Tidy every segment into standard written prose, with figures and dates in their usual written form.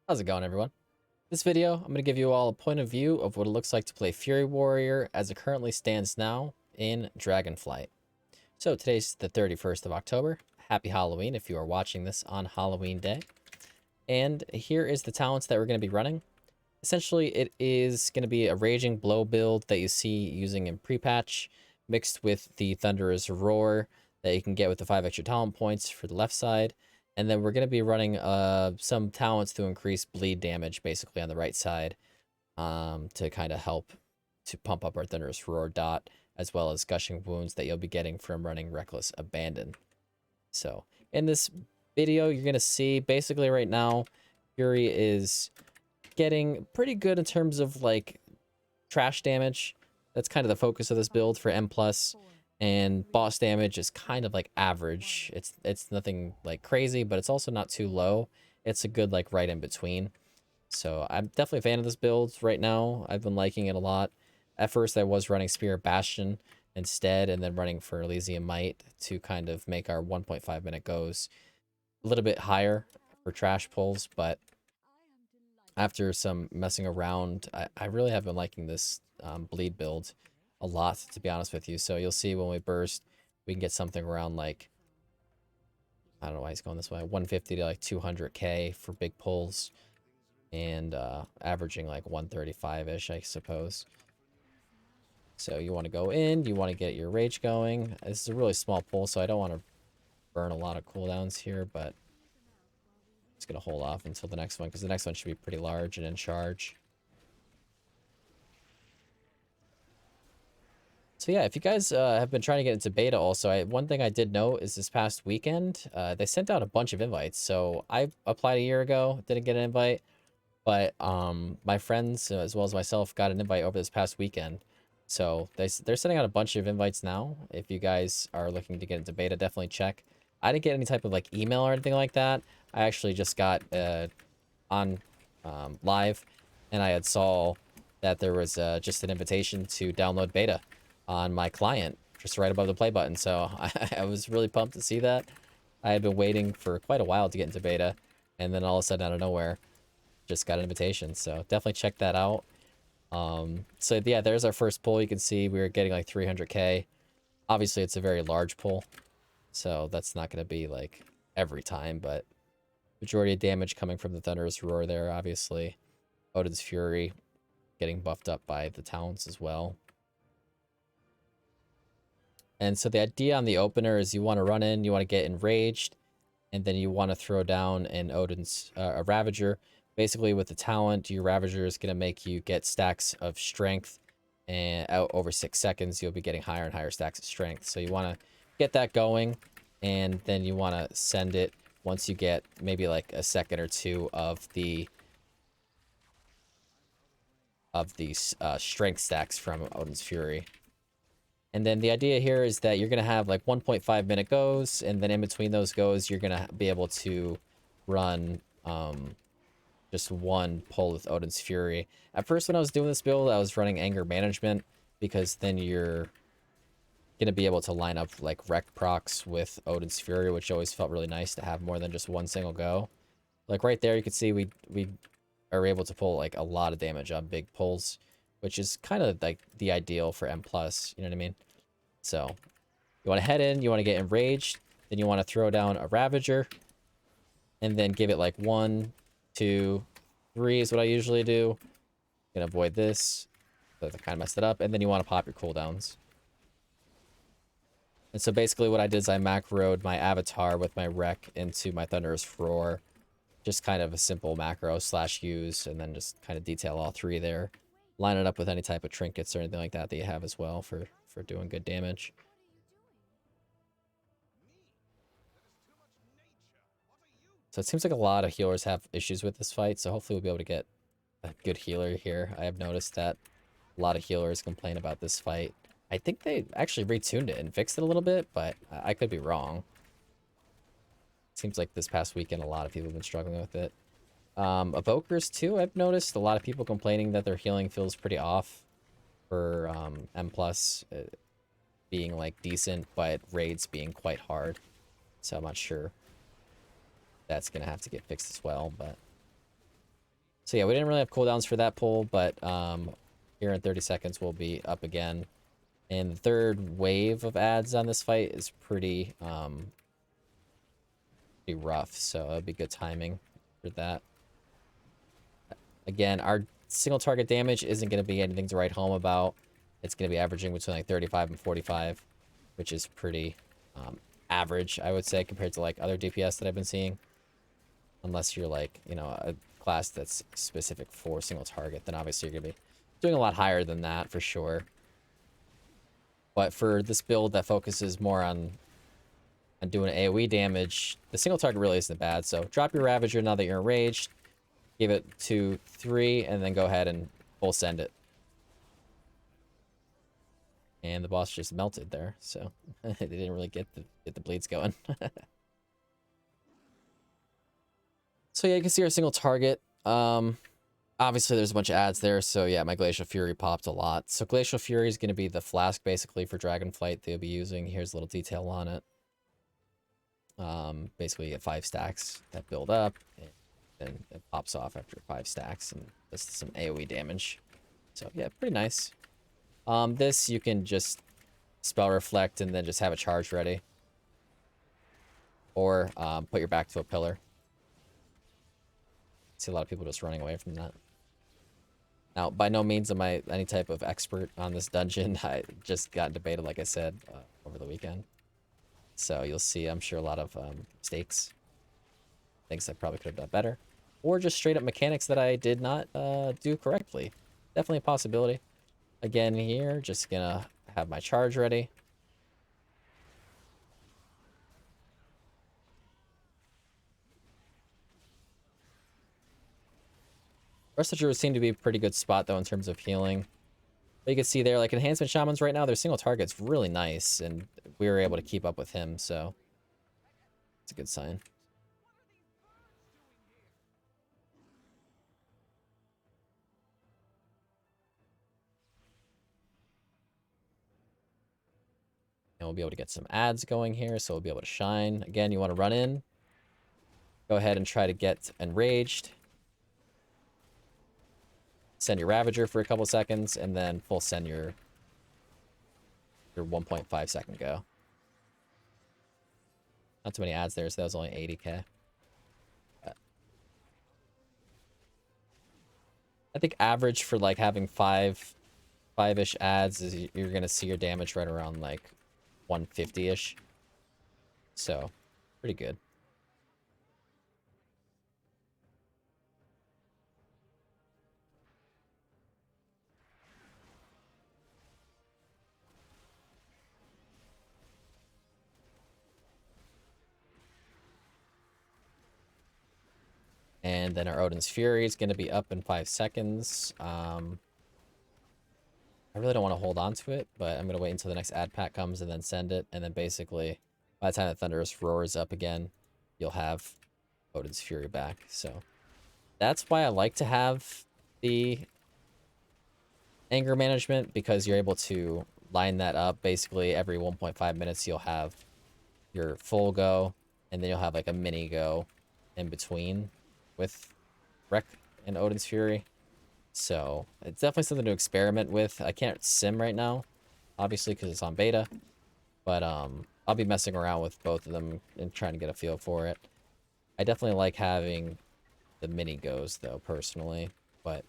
How's it going, everyone? This video, I'm going to give you all a point of view of what it looks like to play Fury Warrior as it currently stands now in DragonFlight. So today's the 31st of October. Happy Halloween if you are watching this on Halloween Day. And here is the talents that we're going to be running. Essentially, it is going to be a Raging Blow build that you see using in pre-patch, mixed with the Thunderous Roar that you can get with the 5 extra talent points for the left side. And then we're going to be running some talents to increase bleed damage, basically on the right side, to kind of help to pump up our Thunderous Roar dot, as well as Gushing Wounds that you'll be getting from running Reckless Abandon. So, in this video, you're going to see, basically right now, Fury is getting pretty good in terms of like trash damage. That's kind of the focus of this build for M+, and boss damage is kind of like average. It's nothing like crazy, but it's also not too low. It's a good like right in between. So I'm definitely a fan of this build right now. I've been liking it a lot. At first I was running Spirit Bastion instead, and then running for Elysian Might to kind of make our 1.5 minute goes a little bit higher for trash pulls, but after some messing around, I really have been liking this bleed build a lot, to be honest with you. So you'll see when we burst, we can get something around like, I don't know why he's going this way, 150 to like 200k for big pulls, and averaging like 135-ish, I suppose. So you want to go in, you want to get your rage going. This is a really small pull, so I don't want to burn a lot of cooldowns here, but just gonna hold off until the next one, because the next one should be pretty large and in charge. So yeah, if you guys have been trying to get into beta also, one thing I did know is this past weekend, they sent out a bunch of invites. So I applied a year ago, didn't get an invite, but my friends, as well as myself, got an invite over this past weekend. So they're sending out a bunch of invites now. If you guys are looking to get into beta, definitely check. I didn't get any type of like email or anything like that. I actually just got on live, and I had saw that there was just an invitation to download beta on my client, just right above the play button. So I was really pumped to see that. I had been waiting for quite a while to get into beta, and then all of a sudden, out of nowhere, just got an invitation. So definitely check that out. So yeah, there's our first pull. You can see we were getting like 300k. Obviously, it's a very large pull, so that's not going to be like every time, but majority of damage coming from the Thunderous Roar there, obviously. Odin's Fury getting buffed up by the talents as well. And so the idea on the opener is you want to run in, you want to get enraged, and then you want to throw down an Odin's a Ravager. Basically, with the talent, your Ravager is going to make you get stacks of strength, and out over 6 seconds, you'll be getting higher and higher stacks of strength. So you want to get that going, and then you want to send it once you get maybe like a second or two of the strength stacks from Odin's Fury. And then the idea here is that you're going to have like 1.5 minute goes, and then in between those goes, you're going to be able to run just one pull with Odin's Fury. At first, when I was doing this build, I was running Anger Management, because then you're going to be able to line up like Wreck procs with Odin's Fury, which always felt really nice to have more than just one single go. Like right there, you can see we are able to pull like a lot of damage on big pulls, which is kind of like the ideal for M+, you know what I mean? So, you want to head in, you want to get enraged, then you want to throw down a Ravager, and then give it like 1, 2, 3 is what I usually do. Gonna avoid this, but I kind of messed it up, and then you want to pop your cooldowns. And so basically what I did is I macroed my avatar with my Wreck into my Thunderous Roar. Just kind of a simple macro / use, and then just kind of detail all three there. Line it up with any type of trinkets or anything like that that you have as well for doing good damage. So it seems like a lot of healers have issues with this fight, so hopefully we'll be able to get a good healer here. I have noticed that a lot of healers complain about this fight. I think they actually retuned it and fixed it a little bit, but I could be wrong. Seems like this past weekend a lot of people have been struggling with it. Evokers too, I've noticed a lot of people complaining that their healing feels pretty off for M+, being like decent, but raids being quite hard. So I'm not sure that's gonna have to get fixed as well, but So yeah, we didn't really have cooldowns for that pull, but here in 30 seconds we'll be up again. And the third wave of ads on this fight is pretty pretty rough, so it'll be good timing for that. Again, our single target damage isn't going to be anything to write home about. It's going to be averaging between like 35 and 45, which is pretty average, I would say, compared to like other DPS that I've been seeing. Unless you're like, you know, a class that's specific for single target, then obviously you're going to be doing a lot higher than that for sure. But for this build that focuses more on doing AoE damage, the single target really isn't bad. So drop your Ravager now that you're enraged. Give it 2, 3, and then go ahead and full send it. And the boss just melted there, so they didn't really get the bleeds going. So yeah, you can see our single target. Obviously there's a bunch of ads there, so yeah, my Glacial Fury popped a lot. So Glacial Fury is going to be the flask basically for DragonFlight they'll be using. Here's a little detail on it. Basically you get 5 stacks that build up, and then it pops off after 5 stacks and does some AoE damage. So yeah, pretty nice. This you can just spell reflect and then just have a charge ready. Or put your back to a pillar. See a lot of people just running away from that. Now, by no means am I any type of expert on this dungeon. I just got debated, like I said, over the weekend. So you'll see, I'm sure, a lot of mistakes. Things I probably could have done better. Or just straight up mechanics that I did not do correctly. Definitely a possibility. Again here, just gonna have my charge ready. Rest of the seem to be a pretty good spot, though, in terms of healing. But you can see there, like, Enhancement Shamans right now, their single target's really nice, and we were able to keep up with him, so it's a good sign. And we'll be able to get some ads going here, so we'll be able to shine. Again, you want to run in. Go ahead and try to get enraged. Send your Ravager for a couple seconds, and then full send your 1.5 second go. Not too many ads there, so that was only 80k. I think average for like having five-ish ads is you're gonna see your damage right around like 150-ish. So, pretty good. And then our Odin's Fury is going to be up in 5 seconds. I really don't want to hold on to it, but I'm going to wait until the next ad pack comes and then send it. And then basically, by the time the Thunderous roars up again, you'll have Odin's Fury back. So that's why I like to have the anger management, because you're able to line that up. Basically, every 1.5 minutes, you'll have your full go, and then you'll have like a mini go in between with Wreck and Odin's Fury. So it's definitely something to experiment with. I can't sim right now, obviously, because it's on beta. But I'll be messing around with both of them and trying to get a feel for it. I definitely like having the mini goes, though, personally. But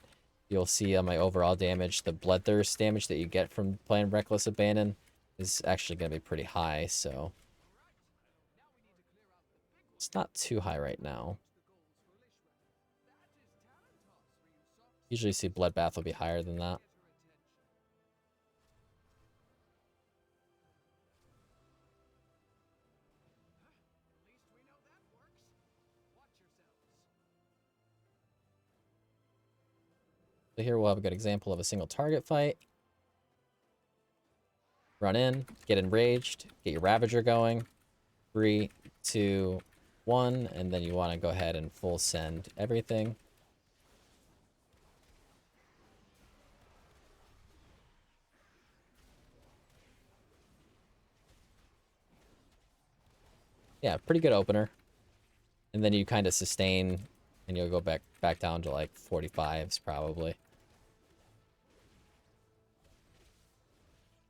you'll see on my overall damage, the Bloodthirst damage that you get from playing Reckless Abandon is actually going to be pretty high, so it's not too high right now. Usually see Bloodbath will be higher than that. So here we'll have a good example of a single target fight. Run in, get enraged, get your Ravager going. 3, 2, 1, and then you want to go ahead and full send everything. Yeah, pretty good opener. And then you kind of sustain and you'll go back down to like 45s probably.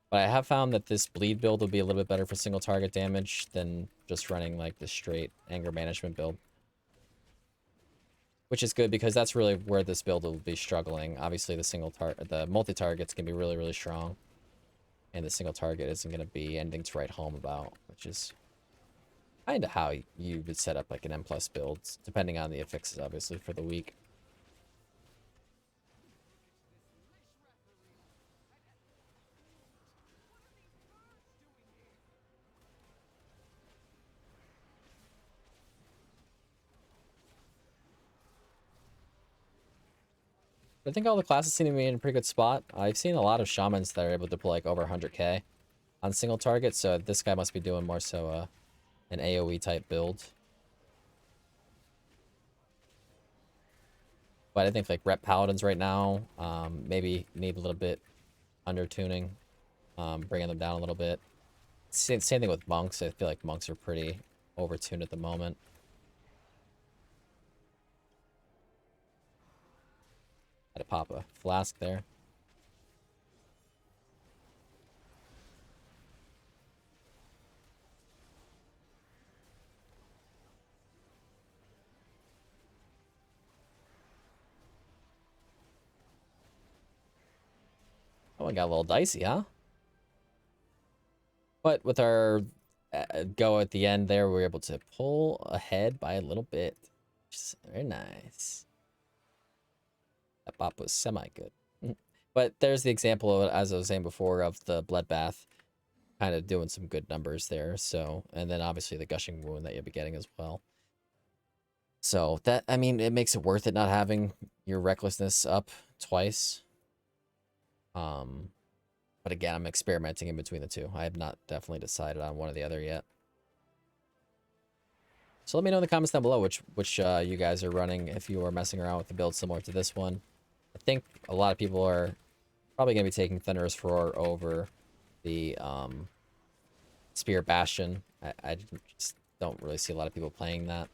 But I have found that this bleed build will be a little bit better for single target damage than just running like the straight anger management build. Which is good because that's really where this build will be struggling. Obviously the multi-targets can be really, really strong. And the single target isn't going to be anything to write home about, which is kind of how you would set up like an M+ build, depending on the affixes, obviously, for the week. I think all the classes seem to be in a pretty good spot. I've seen a lot of shamans that are able to pull like over 100k on single target, so this guy must be doing more so an AoE type build. But I think like rep paladins right now, maybe need a little bit under tuning, bringing them down a little bit. Same thing with monks. I feel like monks are pretty overtuned at the moment. Had to pop a flask there. Oh, it got a little dicey, huh? But with our go at the end there, we were able to pull ahead by a little bit. Which is very nice. That bop was semi-good. But there's the example, of, as I was saying before, of the Bloodbath kind of doing some good numbers there. So, and then obviously the Gushing Wound that you'll be getting as well. So that, I mean, it makes it worth it not having your Recklessness up twice. But again, I'm experimenting in between the two. I have not definitely decided on one or the other yet. So let me know in the comments down below which you guys are running, if you are messing around with the build similar to this one. I think a lot of people are probably going to be taking Thunderous Roar over the Spear Bastion. I just don't really see a lot of people playing that.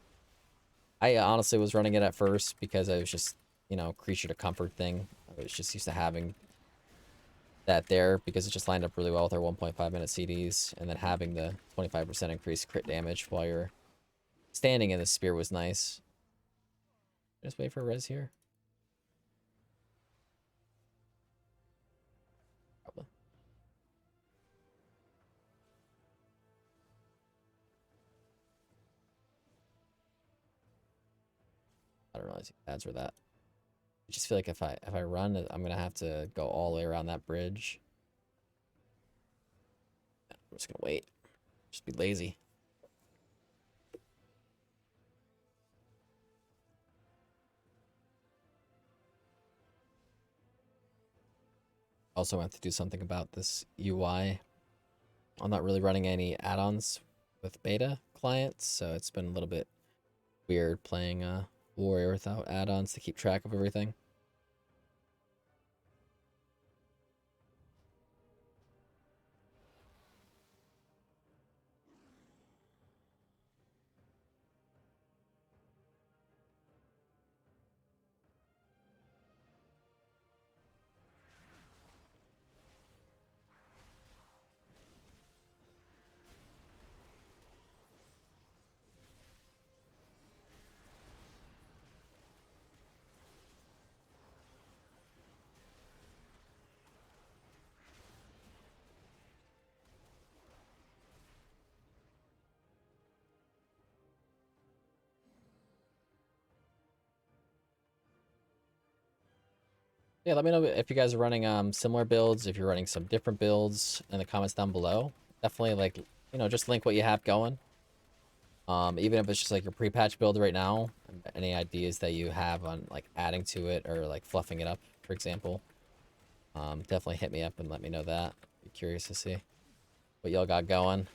I honestly was running it at first because I was just, you know, creature to comfort thing. I was just used to having that there because it just lined up really well with our 1.5 minute CDs, and then having the 25% increased crit damage while you're standing in the spear was nice. Just wait for res here. Probably. I don't realize ads were that. I just feel like if I run, I'm gonna have to go all the way around that bridge. I'm just gonna wait. Just be lazy. Also, I have to do something about this UI. I'm not really running any add-ons with beta clients, so it's been a little bit weird playing Warrior without add-ons to keep track of everything. Yeah, let me know if you guys are running similar builds, if you're running some different builds in the comments down below. Definitely, like, you know, just link what you have going. Even if it's just like your pre-patch build right now, any ideas that you have on like adding to it or like fluffing it up, for example. Definitely hit me up and let me know that. Be curious to see what y'all got going.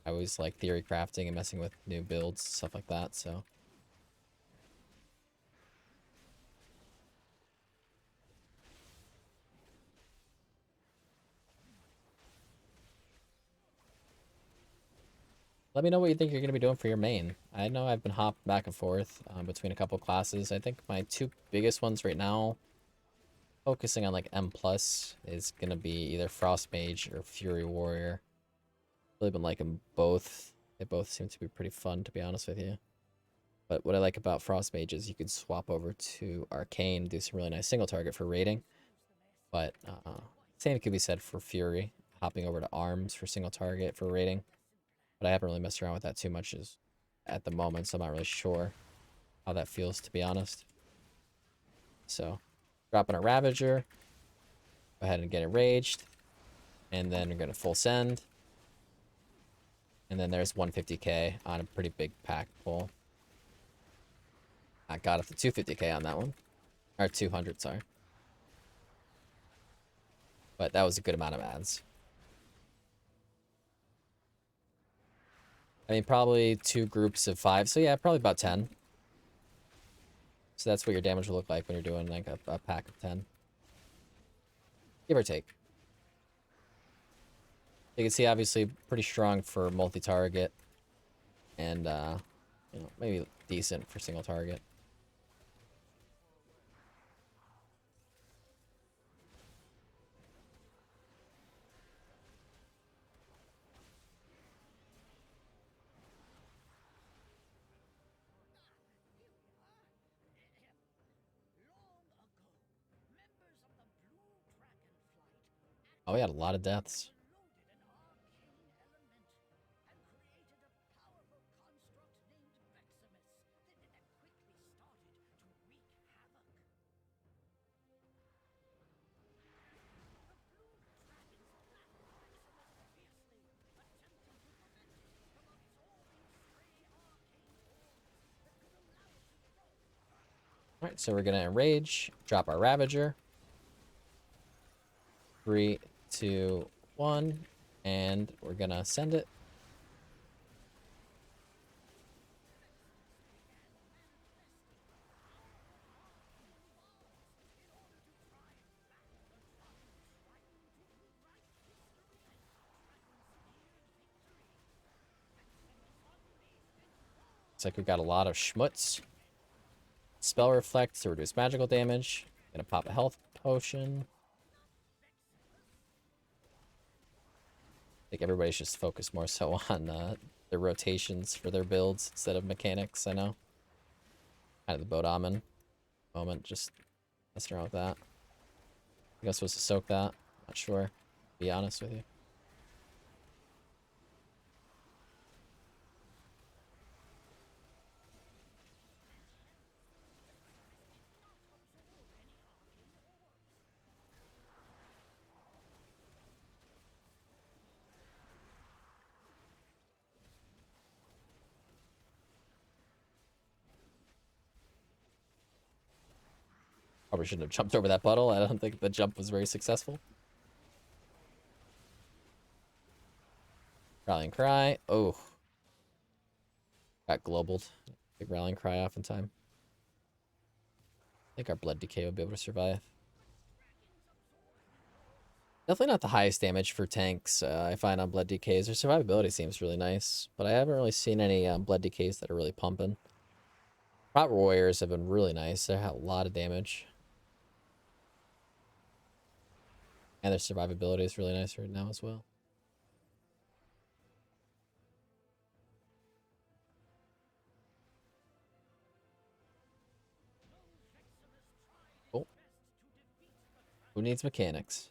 I always like theory crafting and messing with new builds, stuff like that, so. Let me know what you think you're going to be doing for your main. I know I've been hopping back and forth between a couple classes. I think my two biggest ones right now, focusing on like M+, is going to be either Frost Mage or Fury Warrior. Really been liking both. They both seem to be pretty fun, to be honest with you. But what I like about Frost Mage is you can swap over to Arcane, do some really nice single target for raiding. But same could be said for Fury, hopping over to Arms for single target for raiding. But I haven't really messed around with that too much at the moment, so I'm not really sure how that feels, to be honest. So, dropping a Ravager. Go ahead and get enraged. And then we're going to full send. And then there's 150k on a pretty big pack pull. I got up to 250k on that one. Or 200, sorry. But that was a good amount of ads. I mean, probably 2 groups of 5. So yeah, probably about 10. So that's what your damage will look like when you're doing like a pack of 10. Give or take. You can see obviously pretty strong for multi-target. And, you know, maybe decent for single target. Oh, we had a lot of deaths. Alright, so we're gonna enrage, drop our Ravager. 3, 2, 1, and we're gonna send it. Looks like we got a lot of schmutz. Spell Reflect to reduce magical damage. Gonna pop a health potion. I think everybody's just focused more so on the rotations for their builds instead of mechanics, I know. Kind of the Bodaman moment, just messing around with that. I think I'm supposed to soak that. Not sure, to be honest with you. Probably shouldn't have jumped over that puddle. I don't think the jump was very successful. Rallying Cry. Oh. Got globaled. Big Rallying Cry off in time. I think our Blood Decay will be able to survive. Definitely not the highest damage for tanks I find on Blood Decays. Their survivability seems really nice, but I haven't really seen any Blood Decays that are really pumping. Prot Warriors have been really nice. They have a lot of damage. And their survivability is really nice right now as well. Cool. Who needs mechanics?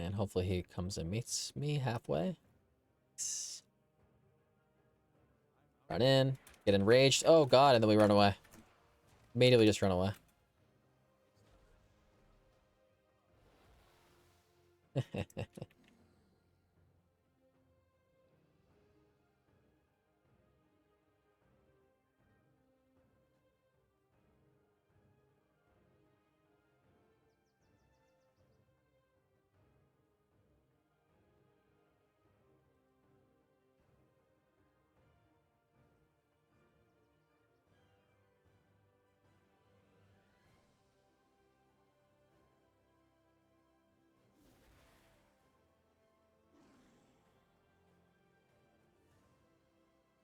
And hopefully he comes and meets me halfway. Run in. Get enraged. Oh god, and then we run away. Immediately just run away.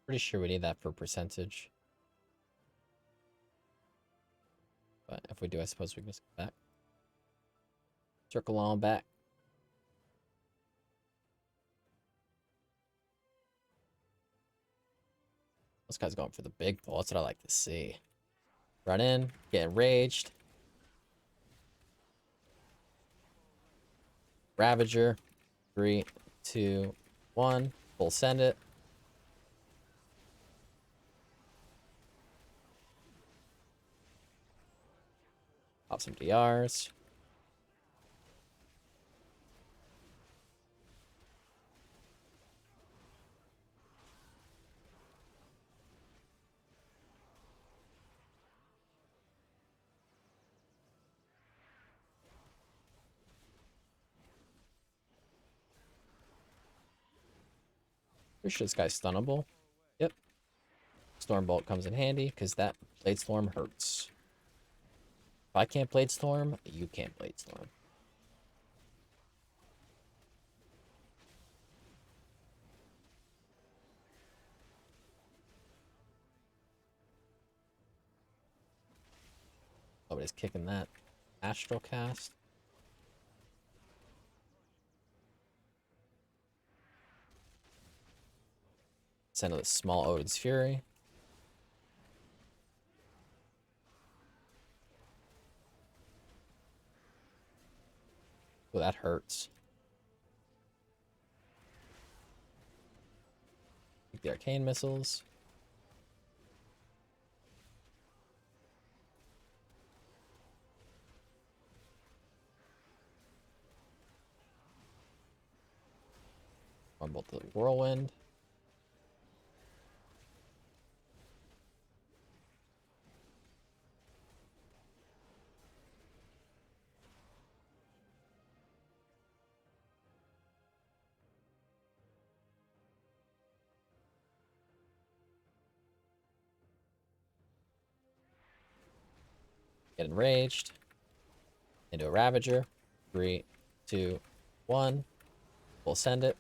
Pretty sure we need that for percentage. But if we do, I suppose we can just go back. Circle on back. This guy's going for the big pull. That's what I like to see. Run in, get enraged. Ravager. 3, 2, 1. Full send it. Pop some DRs. Pretty sure this guy's stunnable. Yep. Stormbolt comes in handy because that Blade Storm hurts. If I can't Blade Storm, you can't Blade Storm. Nobody's kicking that. Astral cast. Send to the small Odin's Fury. Oh, that hurts. Take the arcane missiles. Bolt the whirlwind. Get enraged. Into a Ravager. 3, 2, 1. We'll send it.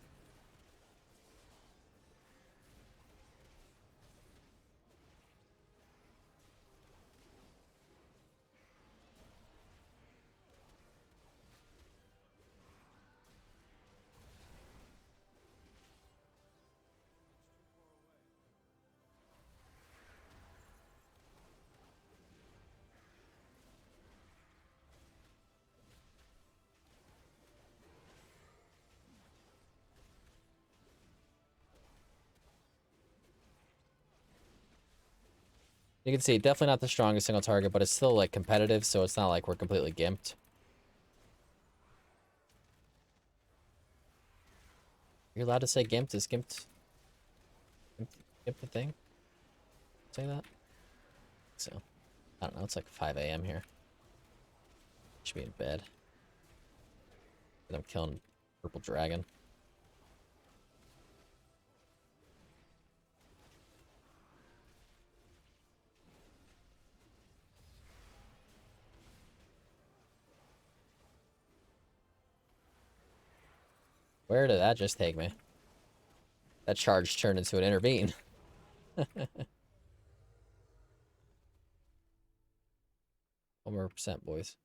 You can see, definitely not the strongest single target, but it's still, like, competitive, so it's not like we're completely gimped. You're allowed to say gimped? Is gimped... Gimped the thing? Say that? So, I don't know, it's like 5 a.m. here. Should be in bed. I'm killing Purple Dragon. Where did that just take me? That charge turned into an intervene. One more percent, boys.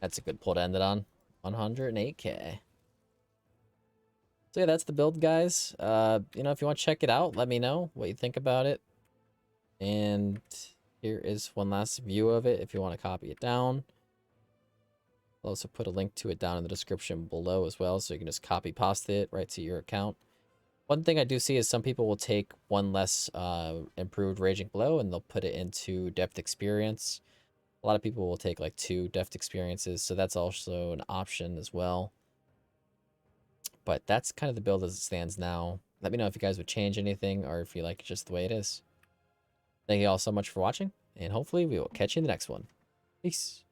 That's a good pull to end it on. 108k. So yeah, that's the build, guys. You know, if you want to check it out, let me know what you think about it. And here is one last view of it if you want to copy it down. I'll also put a link to it down in the description below as well, so you can just copy paste it right to your account. One thing I do see is some people will take one less improved Raging Blow and they'll put it into Depth Experience. A lot of people will take like 2 Depth Experiences, so that's also an option as well. But that's kind of the build as it stands now. Let me know if you guys would change anything or if you like it just the way it is. Thank you all so much for watching, and hopefully we will catch you in the next one. Peace.